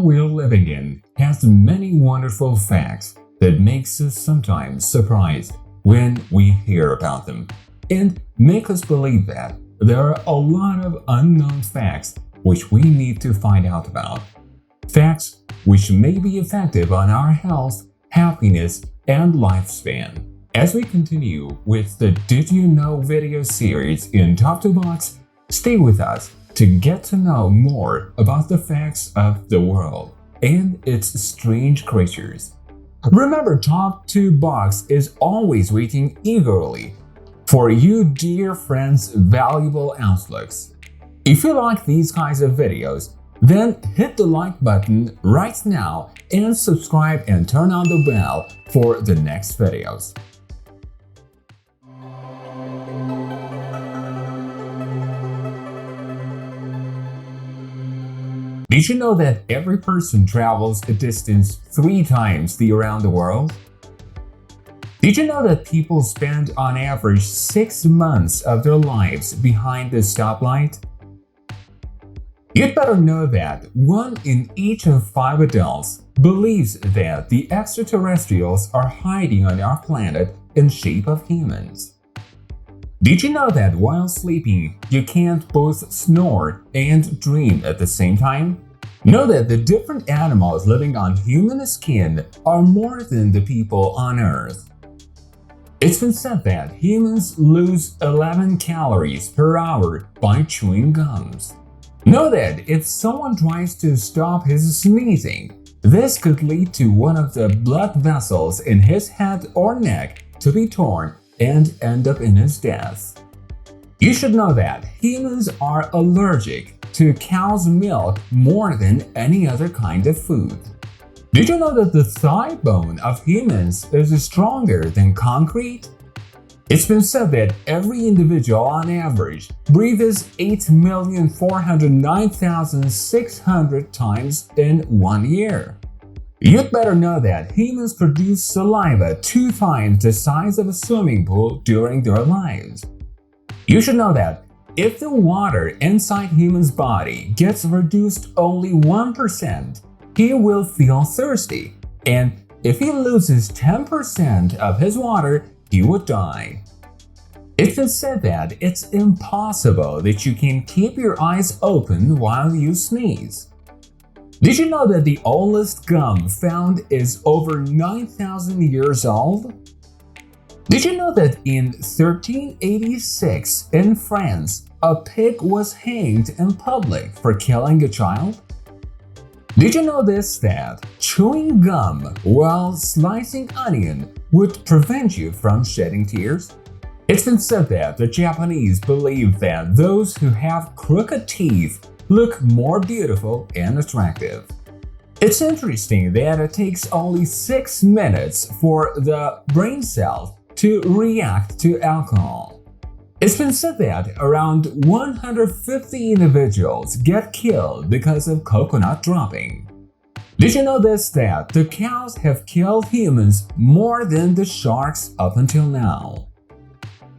world we're living in has many wonderful facts that makes us sometimes surprised when we hear about them, and make us believe that there are a lot of unknown facts which we need to find out about. Facts which may be effective on our health, happiness, and lifespan. As we continue with the Did You Know video series in Top 2 Box, stay with us to get to know more about the facts of the world and its strange creatures. Remember, Top 2 Box is always waiting eagerly for you, dear friends' valuable outlooks. If you like these kinds of videos, then hit the like button right now and subscribe and turn on the bell for the next videos. Did you know that every person travels a distance 3 times around the world? Did you know that people spend on average 6 months of their lives behind the stoplight? You'd better know that 1 in each of 5 adults believes that the extraterrestrials are hiding on our planet in shape of humans. Did you know that while sleeping, you can't both snore and dream at the same time? Know that the different animals living on human skin are more than the people on Earth. It's been said that humans lose 11 calories per hour by chewing gums. Know that if someone tries to stop his sneezing, this could lead to one of the blood vessels in his head or neck to be torn and end up in his death. You should know that humans are allergic to cow's milk more than any other kind of food. Did you know that the thigh bone of humans is stronger than concrete? It's been said that every individual on average breathes 8,409,600 times in 1 year. You'd better know that humans produce saliva 2 times the size of a swimming pool during their lives. You should know that if the water inside humans' body gets reduced only 1%, he will feel thirsty, and if he loses 10% of his water, he would die. It's been said that it's impossible that you can keep your eyes open while you sneeze. Did you know that the oldest gum found is over 9,000 years old? Did you know that in 1386 in France, a pig was hanged in public for killing a child? Did you know that chewing gum while slicing onion would prevent you from shedding tears? It's been said that the Japanese believe that those who have crooked teeth look more beautiful and attractive. It's interesting that it takes only 6 minutes for the brain cells to react to alcohol. It's been said that around 150 individuals get killed because of coconut dropping. Did you know that the cows have killed humans more than the sharks up until now?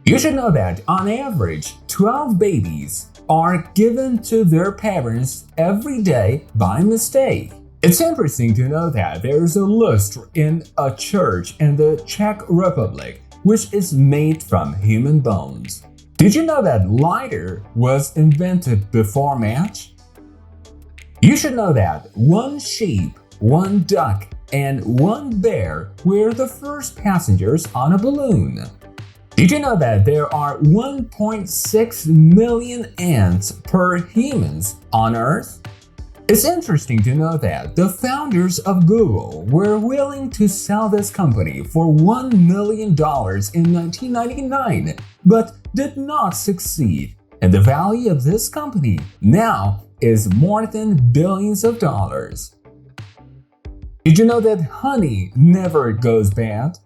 You should know that on average, 12 babies are given to their parents every day by mistake. It's interesting to know that there is a lustre in a church in the Czech Republic which is made from human bones. Did you know that lighter was invented before match? You should know that 1 sheep, 1 duck, and 1 bear were the first passengers on a balloon. Did you know that there are 1.6 million ants per humans on Earth? It's interesting to know that the founders of Google were willing to sell this company for $1 million in 1999, but did not succeed, and the value of this company now is more than billions of dollars. Did you know that honey never goes bad?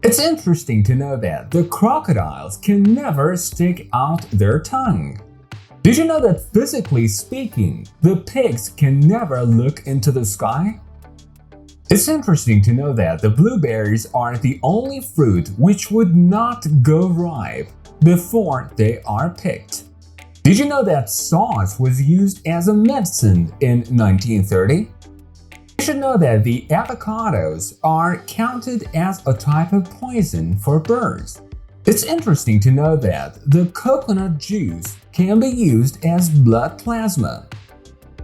It's interesting to know that the crocodiles can never stick out their tongue. Did you know that physically speaking, the pigs can never look into the sky? It's interesting to know that the blueberries are the only fruit which would not go ripe before they are picked. Did you know that salt was used as a medicine in 1930? Was used as a medicine in 1930? You should know that the avocados are counted as a type of poison for birds. It's interesting to know that the coconut juice can be used as blood plasma.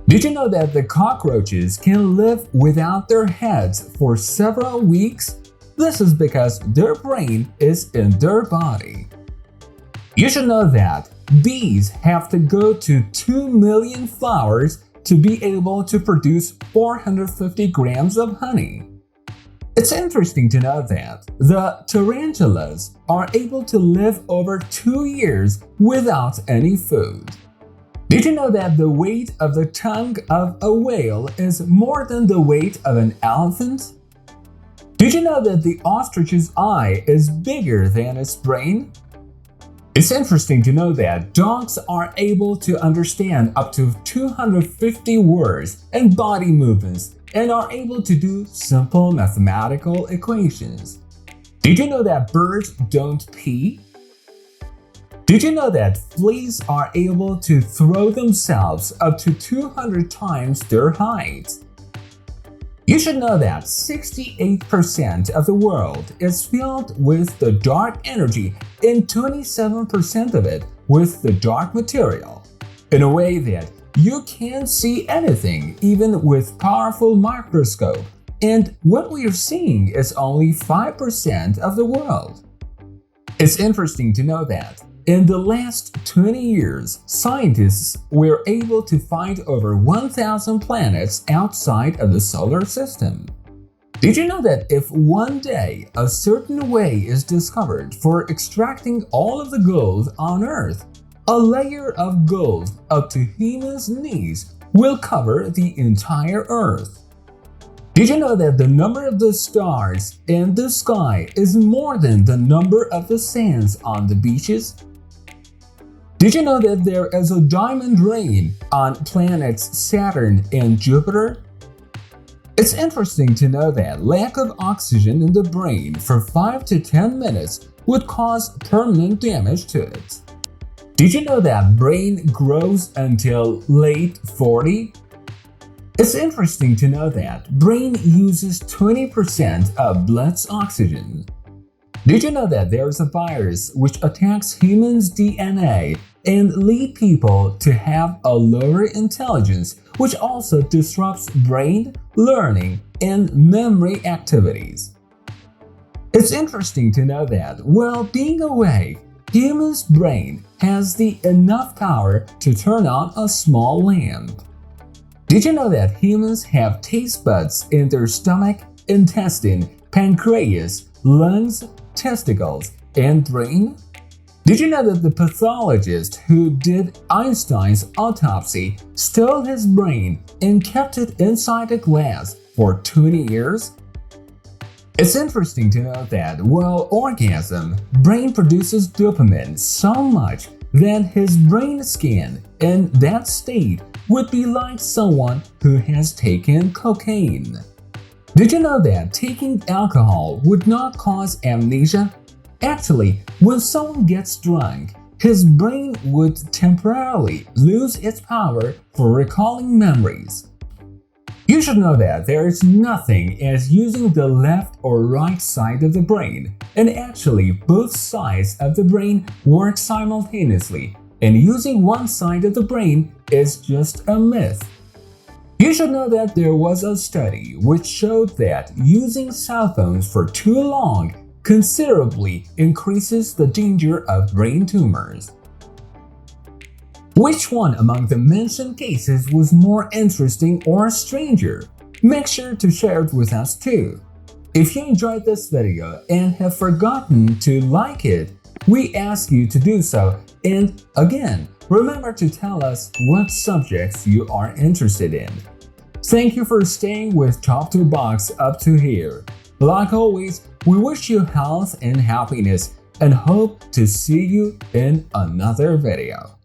Did you know that the cockroaches can live without their heads for several weeks? This is because their brain is in their body. You should know that bees have to go to 2 million flowers to be able to produce 450 grams of honey. It's interesting to know that the tarantulas are able to live over 2 years without any food. Did you know that the weight of the tongue of a whale is more than the weight of an elephant? Did you know that the ostrich's eye is bigger than its brain? It's interesting to know that dogs are able to understand up to 250 words and body movements and are able to do simple mathematical equations. Did you know that birds don't pee? Did you know that fleas are able to throw themselves up to 200 times their height? You should know that 68% of the world is filled with the dark energy and 27% of it with the dark material, in a way that you can't see anything even with powerful microscope, and what we are seeing is only 5% of the world. It's interesting to know that in the last 20 years, scientists were able to find over 1,000 planets outside of the solar system. Did you know that if one day a certain way is discovered for extracting all of the gold on Earth, a layer of gold up to humans' knees will cover the entire Earth? Did you know that the number of the stars in the sky is more than the number of the sands on the beaches? Did you know that there is a diamond rain on planets Saturn and Jupiter? It's interesting to know that lack of oxygen in the brain for 5 to 10 minutes would cause permanent damage to it. Did you know that brain grows until late 40? It's interesting to know that brain uses 20% of blood's oxygen. Did you know that there is a virus which attacks humans' DNA and lead people to have a lower intelligence, which also disrupts brain, learning, and memory activities? It's interesting to know that while being awake, humans' brain has the enough power to turn on a small lamp. Did you know that humans have taste buds in their stomach, intestine, pancreas, lungs, testicles, and brain? Did you know that the pathologist who did Einstein's autopsy stole his brain and kept it inside a glass for 20 years? It's interesting to know that while orgasm, brain produces dopamine so much that his brain scan in that state would be like someone who has taken cocaine. Did you know that taking alcohol would not cause amnesia? Actually, when someone gets drunk, his brain would temporarily lose its power for recalling memories. You should know that there is nothing as using the left or right side of the brain, and actually both sides of the brain work simultaneously, and using one side of the brain is just a myth. You should know that there was a study which showed that using cell phones for too long considerably increases the danger of brain tumors. Which one among the mentioned cases was more interesting or stranger? Make sure to share it with us too. If you enjoyed this video and have forgotten to like it, we ask you to do so, and again, remember to tell us what subjects you are interested in. Thank you for staying with Top 2 Box up to here. Like always, we wish you health and happiness and hope to see you in another video.